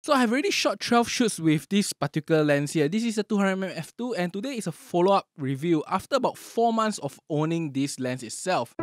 So I have already shot 12 shoots with this particular lens here. This is a 200mm f2 and today is a follow-up review after about 4 months of owning this lens itself.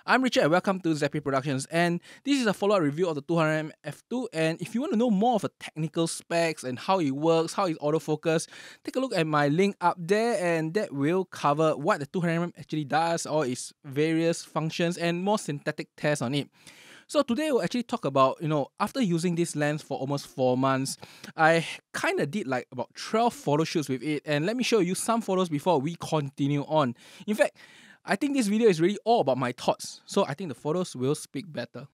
I'm Richard and welcome to Zappy Productions, and this is a follow-up review of the 200mm f2. And if you want to know more of the technical specs and how it works, how it's autofocus, take a look at my link up there, and that will cover what the 200mm actually does, all its various functions, and more synthetic tests on it. So today we'll actually talk about, after using this lens for almost 4 months, I kind of did like about 12 photo shoots with it, and let me show you some photos before we continue on. In fact, I think this video is really all about my thoughts, so I think the photos will speak better.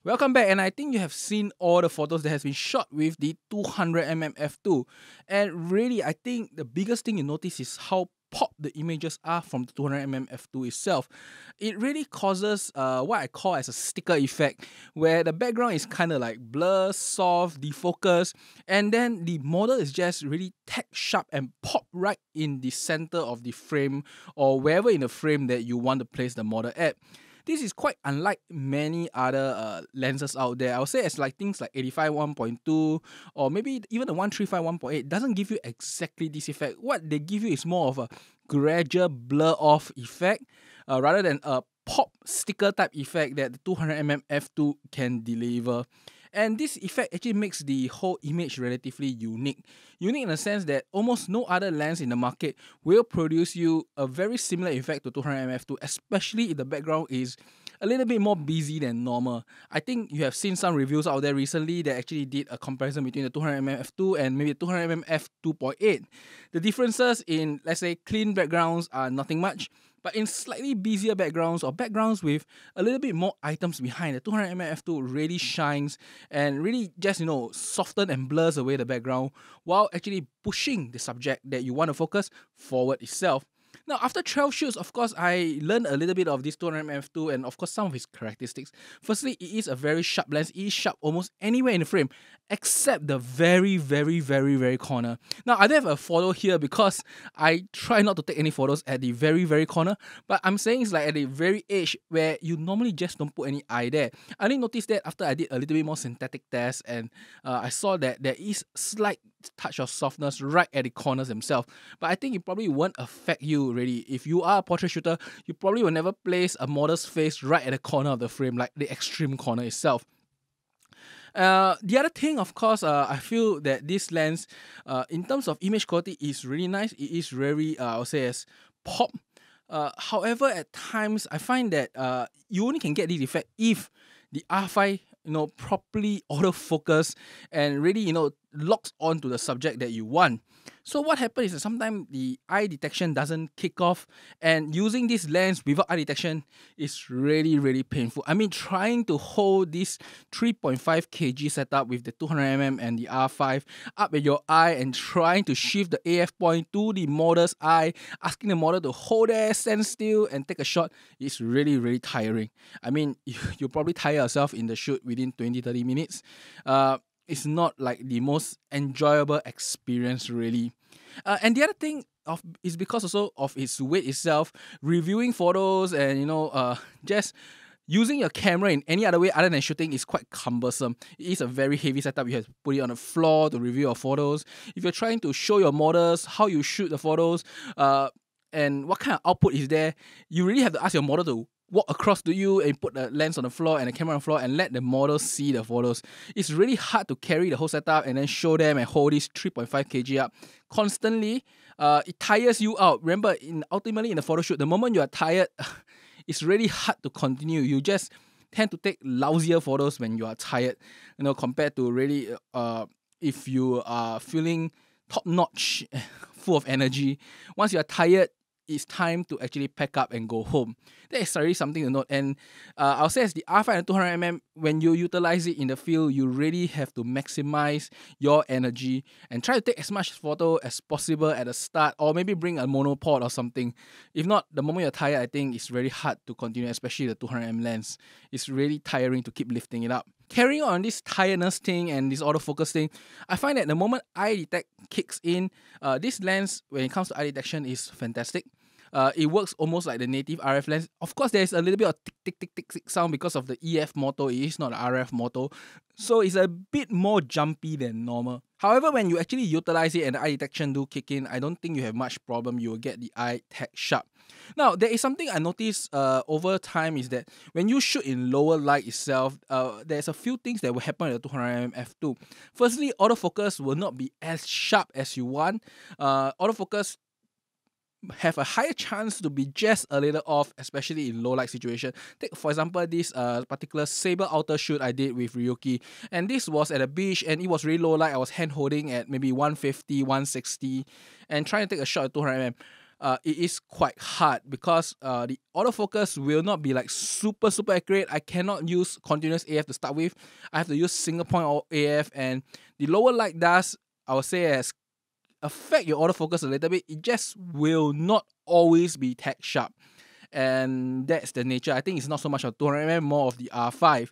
Welcome back, and I think you have seen all the photos that has been shot with the 200mm f2. And really, I think the biggest thing you notice is how pop the images are from the 200mm f2 itself. It really causes what I call as a sticker effect, where the background is kind of like blur, soft, defocus, and then the model is just really tack sharp and pop right in the center of the frame or wherever in the frame that you want to place the model at. This is quite unlike many other lenses out there. I would say it's like things like 85 1.2 or maybe even the 135 1.8 doesn't give you exactly this effect. What they give you is more of a gradual blur off effect rather than a pop sticker type effect that the 200mm f2 can deliver. And this effect actually makes the whole image relatively unique. Unique in the sense that almost no other lens in the market will produce you a very similar effect to 200mm f2, especially if the background is a little bit more busy than normal. I think you have seen some reviews out there recently that actually did a comparison between the 200mm f2 and maybe the 200mm f2.8. The differences in, let's say, clean backgrounds are nothing much. But in slightly busier backgrounds or backgrounds with a little bit more items behind, the 200mm f2 really shines and really just, soften and blurs away the background while actually pushing the subject that you want to focus forward itself. Now, after 12 shoots, of course, I learned a little bit of this 200mm f2 and, of course, some of its characteristics. Firstly, it is a very sharp lens. It is sharp almost anywhere in the frame, except the very, very, very, very corner. Now, I don't have a photo here because I try not to take any photos at the very, very corner, but I'm saying it's like at the very edge where you normally just don't put any eye there. I only noticed that after I did a little bit more synthetic test, and I saw that there is slight touch of softness right at the corners themselves. But I think it probably won't affect you really. If you are a portrait shooter, you probably will never place a model's face right at the corner of the frame, like the extreme corner itself. The other thing, of course, I feel that this lens, in terms of image quality, is really nice. It is very, I would say, as pop. However, at times, I find that you only can get this effect if the R5 properly autofocus and really, locks on to the subject that you want. So what happens is that sometimes the eye detection doesn't kick off, and using this lens without eye detection is really, really painful. I mean, trying to hold this 3.5 kg setup with the 200mm and the R5 up at your eye and trying to shift the AF point to the model's eye, asking the model to hold there, stand still and take a shot is really, really tiring. I mean, you'll probably tire yourself in the shoot within 20-30 minutes. It's not like the most enjoyable experience, really. And the other thing is because also of its weight itself, reviewing photos and just using your camera in any other way other than shooting is quite cumbersome. It is a very heavy setup. You have to put it on the floor to review your photos. If you're trying to show your models how you shoot the photos, and what kind of output is there, you really have to ask your model to walk across to you and put the lens on the floor and the camera on the floor and let the model see the photos. It's really hard to carry the whole setup and then show them and hold this 3.5 kg up constantly. It tires you out. Remember, ultimately in the photo shoot, the moment you are tired, it's really hard to continue. You just tend to take lousier photos when you are tired, compared to really if you are feeling top-notch, full of energy. Once you are tired, it's time to actually pack up and go home. That is really something to note. And I'll say as the R5 and 200mm, when you utilize it in the field, you really have to maximize your energy and try to take as much photo as possible at the start, or maybe bring a monopod or something. If not, the moment you're tired, I think it's very hard to continue, especially the 200mm lens. It's really tiring to keep lifting it up. Carrying on this tiredness thing and this autofocus thing, I find that the moment eye detect kicks in, this lens, when it comes to eye detection, is fantastic. It works almost like the native RF lens. Of course, there's a little bit of tick, tick, tick, tick, tick sound because of the EF motor. It is not the RF motor. So it's a bit more jumpy than normal. However, when you actually utilize it and the eye detection do kick in, I don't think you have much problem. You will get the eye tag sharp. Now, there is something I noticed over time is that when you shoot in lower light itself, there's a few things that will happen at the 200mm f2. Firstly, autofocus will not be as sharp as you want. Autofocus have a higher chance to be just a little off, especially in low light situation. Take for example this particular saber outer shoot I did with Ryuki, and this was at a beach and it was really low light. I was hand holding at maybe 150, 160 and trying to take a shot at 200mm. It is quite hard because the autofocus will not be like super accurate. I cannot use continuous AF to start with. I have to use single point AF, and the lower light does, I would say, as affect your autofocus a little bit. It just will not always be tag sharp, and that's the nature. I think it's not so much of 200mm, more of the R5.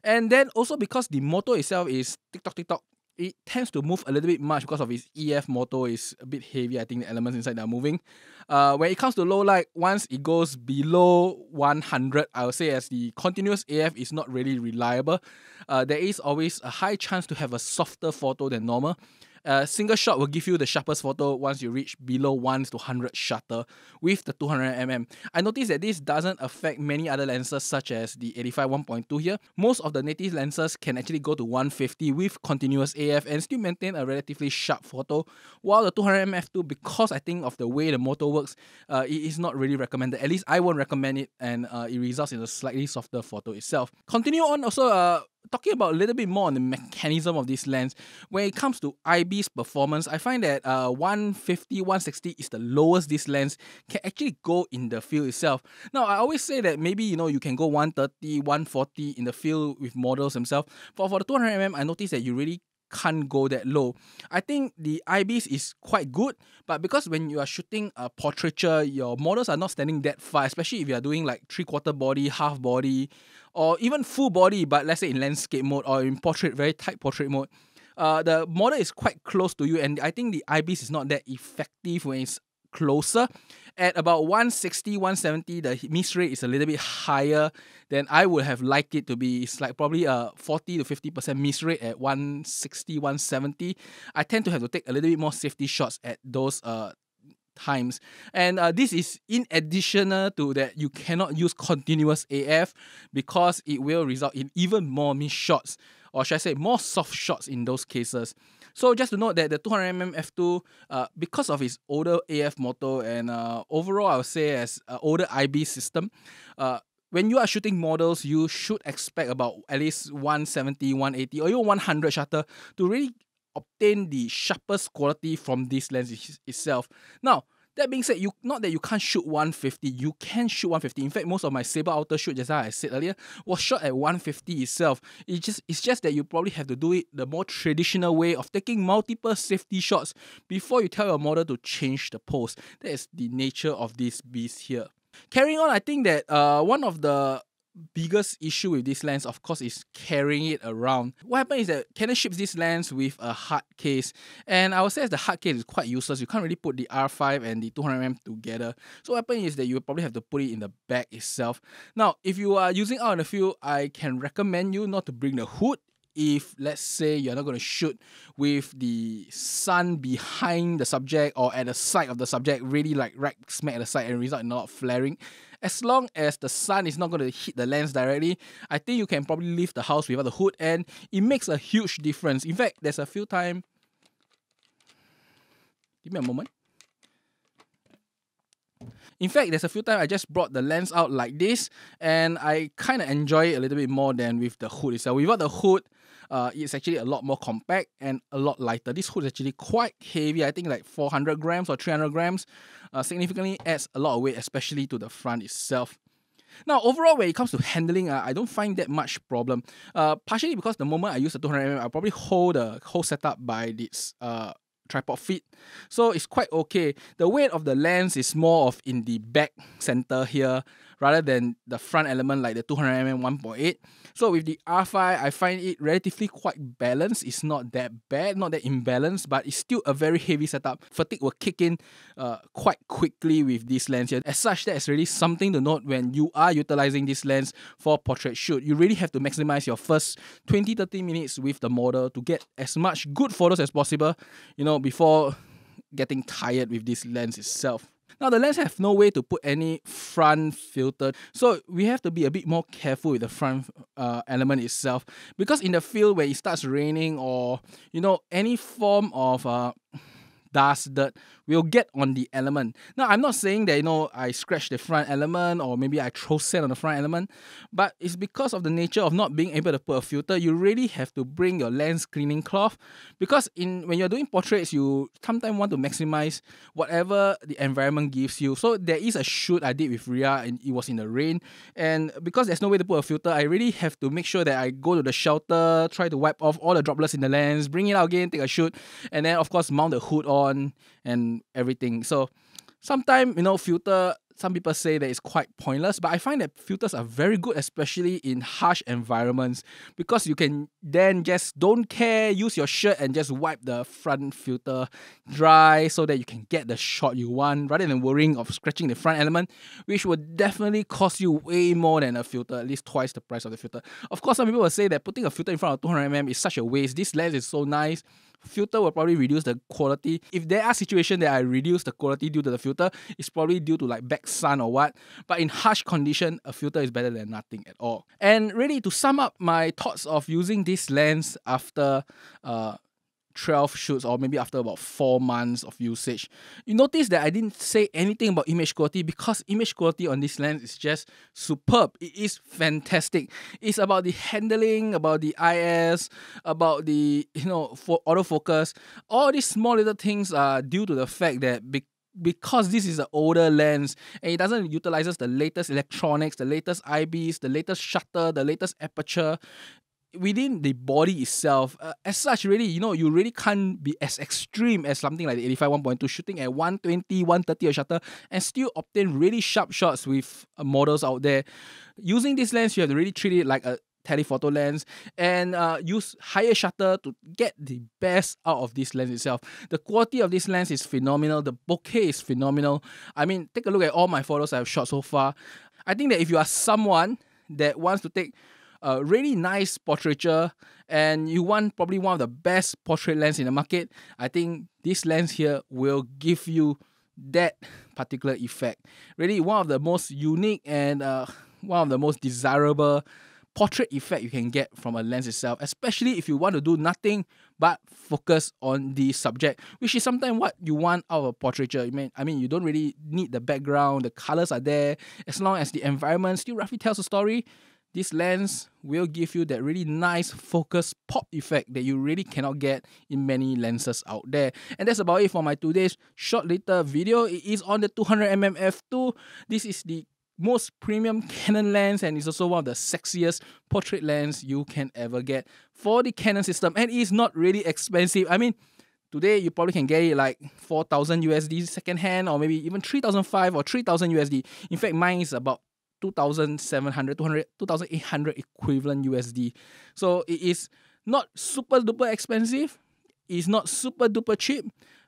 And then also because the motor itself is tick-tock, it tends to move a little bit much because of its EF motor is a bit heavy. I think the elements inside are moving. When it comes to low light, once it goes below 100, I would say as the continuous AF is not really reliable. There is always a high chance to have a softer photo than normal. Single shot will give you the sharpest photo once you reach below 1 to 100 shutter with the 200mm. I noticed that this doesn't affect many other lenses such as the 85 1.2 here. Most of the native lenses can actually go to 150 with continuous AF and still maintain a relatively sharp photo, while the 200mm f2, because I think of the way the motor works, it is not really recommended. At least I won't recommend it, and it results in a slightly softer photo itself. Continue on also talking about a little bit more on the mechanism of this lens. When it comes to IB's performance, I find that 150, 160 is the lowest this lens can actually go in the field itself. Now, I always say that maybe, you can go 130, 140 in the field with models themselves. But for the 200mm, I noticed that you really can't go that low. I think the IBs is quite good, but because when you are shooting a portraiture, your models are not standing that far, especially if you are doing like 3/4 body, half body, or even full body, but let's say in landscape mode or in portrait, very tight portrait mode. The model is quite close to you, and I think the IBs is not that effective when it's closer. At about 160, 170, the miss rate is a little bit higher than I would have liked it to be. It's like probably a 40 to 50% miss rate at 160, 170. I tend to have to take a little bit more safety shots at those times. And this is in addition to that you cannot use continuous AF because it will result in even more missed shots, or should I say more soft shots in those cases. So just to note that the 200mm f2, because of its older AF motor and overall I would say as older IB system, when you are shooting models, you should expect about at least 170, 180 or even 100 shutter to really obtain the sharpest quality from this lens itself. Now, that being said, not that you can't shoot 150, you can shoot 150. In fact, most of my saber Autofocus, just as I said earlier, was shot at 150 itself. It's just that you probably have to do it the more traditional way of taking multiple safety shots before you tell your model to change the pose. That is the nature of this beast here. Carrying on, I think that one of the biggest issue with this lens, of course, is carrying it around. What happens is that Canon ships this lens with a hard case, and I would say the hard case is quite useless. You can't really put the R5 and the 200mm together. So what happens is that you probably have to put it in the bag itself. Now, if you are using out in the field, I can recommend you not to bring the hood. If, let's say, you're not going to shoot with the sun behind the subject or at the side of the subject, really like right smack at the side and result in a lot of flaring. As long as the sun is not going to hit the lens directly, I think you can probably leave the house without the hood, and it makes a huge difference. In fact, there's a few times... Give me a moment. In fact, there's a few times I just brought the lens out like this, and I kind of enjoy it a little bit more than with the hood itself. Without the hood, it's actually a lot more compact and a lot lighter. This hood is actually quite heavy. I think like 400 grams or 300 grams. Significantly adds a lot of weight, especially to the front itself. Now, overall, when it comes to handling, I don't find that much problem. Partially because the moment I use the 200mm, I'll probably hold the whole setup by this tripod feet, so it's quite okay. The weight of the lens is more of in the back center here rather than the front element like the 200mm 1.8. So with the R5, I find it relatively quite balanced. It's not that bad, not that imbalanced, but it's still a very heavy setup. Fatigue will kick in quite quickly with this lens here. As such, that is really something to note when you are utilizing this lens for portrait shoot. You really have to maximize your first 20-30 minutes with the model to get as much good photos as possible, before getting tired with this lens itself. Now, the lens have no way to put any front filter, so we have to be a bit more careful with the front element itself, because in the field where it starts raining or any form of dust, dirt will get on the element. Now, I'm not saying that I scratch the front element or maybe I throw sand on the front element, but it's because of the nature of not being able to put a filter. You really have to bring your lens cleaning cloth, because when you're doing portraits, you sometimes want to maximize whatever the environment gives you. So there is a shoot I did with Ria, and it was in the rain, and because there's no way to put a filter, I really have to make sure that I go to the shelter, try to wipe off all the droplets in the lens, bring it out again, take a shoot, and then of course mount the hood on and everything. So sometimes, filter, some people say that it's quite pointless, but I find that filters are very good, especially in harsh environments, because you can then just don't care, use your shirt and just wipe the front filter dry so that you can get the shot you want, rather than worrying of scratching the front element, which would definitely cost you way more than a filter, at least twice the price of the filter. Of course, some people will say that putting a filter in front of 200mm is such a waste. This lens is so nice. Filter will probably reduce the quality. If there are situations that I reduce the quality due to the filter, it's probably due to like back sun or what. But in harsh condition, a filter is better than nothing at all. And really, to sum up my thoughts of using this lens after 12 shoots, or maybe after about 4 months of usage, you notice that I didn't say anything about image quality, because image quality on this lens is just superb. It is fantastic. It's about the handling, about the IS, about the for autofocus. All these small little things are due to the fact that because this is an older lens and it doesn't utilizes the latest electronics, the latest IBs, the latest shutter, the latest aperture within the body itself. As such, really, you really can't be as extreme as something like the 85 1.2 shooting at 120, 130 a shutter and still obtain really sharp shots with models out there. Using this lens, you have to really treat it like a telephoto lens and use higher shutter to get the best out of this lens itself. The quality of this lens is phenomenal. The bokeh is phenomenal. I mean, take a look at all my photos I've shot so far. I think that if you are someone that wants to take a really nice portraiture and you want probably one of the best portrait lens in the market, I think this lens here will give you that particular effect. Really one of the most unique and one of the most desirable portrait effect you can get from a lens itself, especially if you want to do nothing but focus on the subject, which is sometimes what you want out of a portraiture. I mean, you don't really need the background, the colors are there. As long as the environment still roughly tells a story, this lens will give you that really nice focus pop effect that you really cannot get in many lenses out there. And that's about it for my today's short little video. It is on the 200mm f2. This is the most premium Canon lens, and it's also one of the sexiest portrait lens you can ever get for the Canon system. And it's not really expensive. I mean, today you probably can get it like 4,000 USD second hand, or maybe even 3,500 or 3,000 USD. In fact, mine is about 2,700, 2,800 equivalent USD. So it is not super duper expensive. It's not super duper cheap,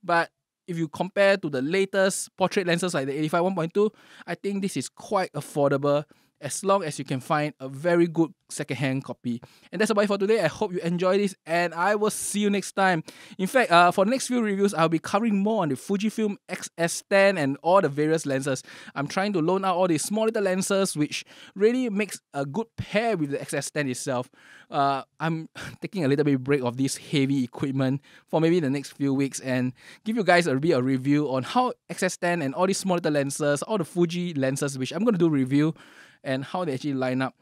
but if you compare to the latest portrait lenses like the 85 1.2, I think this is quite affordable as long as you can find a very good second-hand copy. And that's about it for today. I hope you enjoy this, and I will see you next time. In fact, for the next few reviews, I'll be covering more on the Fujifilm XS10 and all the various lenses. I'm trying to loan out all these small little lenses, which really makes a good pair with the XS10 itself. I'm taking a little bit break of this heavy equipment for maybe the next few weeks and give you guys a review on how XS10 and all these small little lenses, all the Fuji lenses, which I'm going to do review, and how they actually line up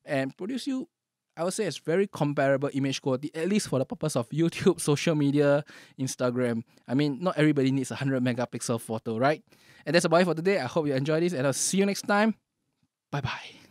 and produce you, I would say, it's very comparable image quality, at least for the purpose of YouTube, social media, Instagram. I mean, not everybody needs a 100 megapixel photo, right? And that's about it for today. I hope you enjoyed this, and I'll see you next time. Bye-bye.